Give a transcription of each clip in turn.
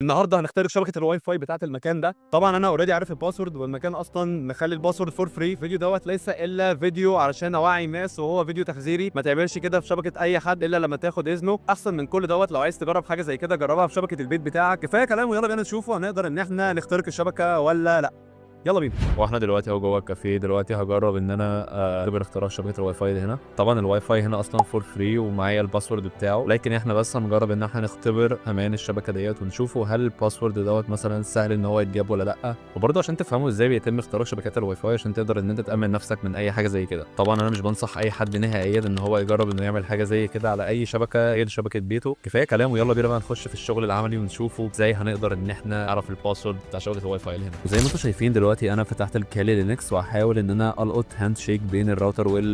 النهارده هنخترق شبكه الواي فاي بتاعه المكان ده. طبعا انا اوريدي عارف الباسورد، والمكان اصلا مخلي الباسورد فور فري. الفيديو دوت ليس الا فيديو علشان اوعي الناس، وهو فيديو تحذيري. ما تعملش كده في شبكه اي حد الا لما تاخد اذنه. احسن من كل دوت لو عايز تجرب حاجه زي كده جربها في شبكه البيت بتاعك. كفايه كلام ويلا بينا نشوفه هنقدر ان احنا نخترق الشبكه ولا لا. يلا بينا. واحنا دلوقتي اهو جوه الكافيه. دلوقتي هجرب ان انا اختبر اختراق شبكه الواي فاي هنا. طبعا الواي فاي هنا اصلا فور فري ومعايا الباسورد بتاعه، لكن احنا بس هنجرب ان احنا نختبر امان الشبكه ديت ونشوفه هل الباسورد دوت مثلا سهل ان هو يتجاب ولا لا. وبرضه عشان تفهموا ازاي بيتم اختراق شبكات الواي فاي عشان تقدر ان انت تامن نفسك من اي حاجه زي كده. طبعا انا مش بنصح اي حد نهائيا ان هو يجرب انه يعمل حاجه زي كده على اي شبكه غير شبكه بيته. كفايه كلام ويلا بينا بقى نخش في الشغل العملي ونشوفه ازاي هنقدر ان احنا نعرف الباسورد بتاع شبكه الواي فاي هنا. زي ما انتم شايفين دلوقتي انا فتحت كالي لينكس وهحاول ان انا القط هاند شيك بين الراوتر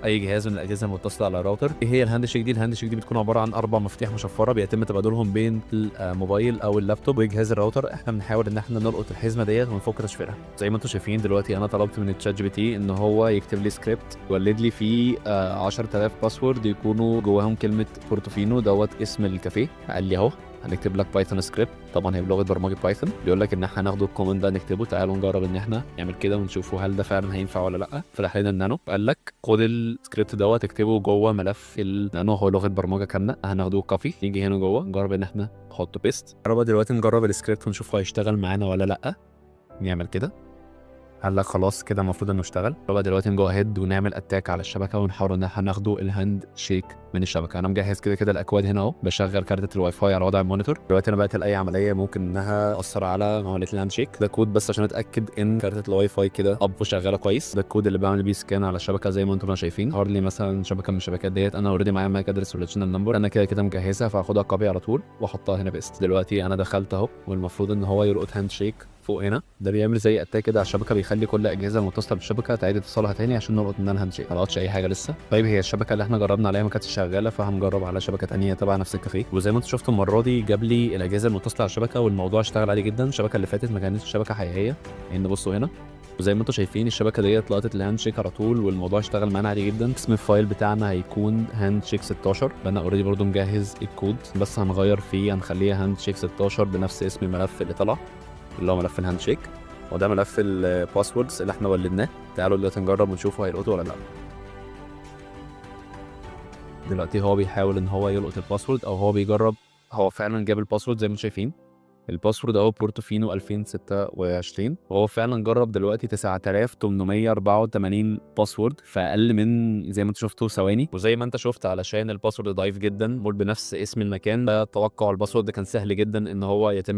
اي جهاز من الاجهزه المتصله على الراوتر. ايه هي الهاند شيك دي؟ الهاند شيك دي بتكون عباره عن 4 مفاتيح مشفره بيتم تبادلهم بين الموبايل او اللابتوب وجهاز الراوتر. احنا بنحاول ان احنا نلقط الحزمه ديت ونفك تشفيرها. زي ما انتم شايفين دلوقتي انا طلبت من الشات جي بي تي ان هو يكتب لي سكريبت يولد لي فيه 10000 باسورد يكونوا جواهم كلمه بورتوفينو دوت اسم الكافيه. قال لي اهو هنكتب لك بايثون سكريبت، طبعا هي بلغه برمجه بايثون. بيقول لك ان احنا هناخد الكوماند ده نكتبه. تعالوا نجرب ان احنا نعمل كده ونشوفوا هل ده فعلا هينفع ولا لا. فتح لنا النانو قال لك خد السكريبت دوت اكتبه جوه ملف النانو، هو لغه برمجه كامله. هناخده كوبي نيجي هنا جوه نجرب ان احنا نحطه بيست. جرب دلوقتي نجرب السكريبت ونشوف هيشتغل معانا ولا لا. نعمل كده قال لك خلاص كده المفروض انه اشتغل. بقى دلوقتي نجو اهيد ونعمل اتاك على الشبكه ونحاول ان احنا ناخده الهاند شيك من الشبكه. انا مجهز كده الاكواد هنا اهو، بشغل كارتة الواي فاي على وضع المونيتور. دلوقتي انا بقتل اي عمليه ممكن انها تاثر على عمليه الهاند شيك. ده كود بس عشان اتاكد ان كارتة الواي فاي كده اب وشغاله كويس. ده الكود اللي بعمل بيه سكان على الشبكه زي ما انتم شايفين. ظهر لي مثلا شبكه من الشبكات ديت انا اوريدي معايا ماك ادرس اوريجينال نمبر، انا كده مجهزها فهاخدها كوبي على طول واحطها هنا بيست. دلوقتي انا دخلت اهو والمفروض ان هو يلقط هاند شيك فوق هنا. ده بيعمل زي اتاك كده على الشبكه، بيخلي كل الاجهزه المتصله بالشبكه تعيد اتصالها تاني عشان نلقط منها الهاند شيك. ما لقطش اي حاجه لسه. طيب هي الشبكه اللي احنا جربنا عليها ما كانتش شغاله، فهنجرب على شبكه ثانيه تبع نفس الكافيه. وزي ما انتم شفتوا المره دي جاب لي الاجهزه المتصله على الشبكه والموضوع اشتغل عادي جدا. الشبكه اللي فاتت ما كانتش شبكه حقيقيه لان بصوا هنا. وزي ما انتم شايفين الشبكه ديت لقطت الهاند شيك على طول والموضوع اشتغل معانا عادي جدا. اسم الفايل بتاعنا هيكون هاند شيك 16. انا اوريدي برضو مجهز الكود بس هنغير فيه، هنخليها هاند شيك 16 بنفس اسم الملف اللي طلع اللي هو ملف الهاند شيك، وده ملف الباسوردز اللي احنا ولدناه. تعالوا دلوقتي نجرب ونشوفه هيلقطه ولا لا. دلوقتي هو بيحاول ان هو يلقط الباسورد او هو بيجرب. هو فعلا جاب الباسورد زي ما انتم شايفين. الباسورد اهو بورتوفينو 2026، وهو فعلا جرب دلوقتي 9884 باسورد في اقل من زي ما انت شفتوا ثواني. وزي ما انت شفت علشان الباسورد ضعيف جدا مول بنفس اسم المكان، ده توقع الباسورد كان سهل جدا ان هو يتم